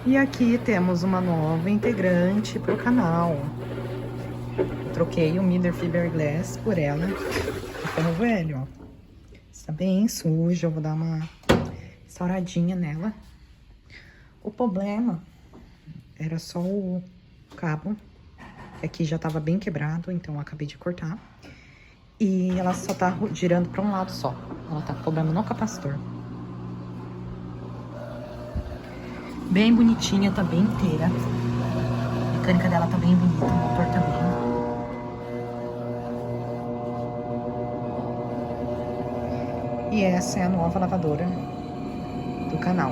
E aqui temos uma nova integrante pro canal. Eu troquei o Miller Fiberglass por ela. O ferro velho, ó. Está bem sujo, eu vou dar uma restauradinha nela. O problema era só o cabo. Aqui já tava bem quebrado, então eu acabei de cortar. E ela só tá girando pra um lado só. Ela tá com problema no capacitor. Bem bonitinha, tá bem inteira. A mecânica dela tá bem bonita, o motor também. E essa é a nova lavadora do canal.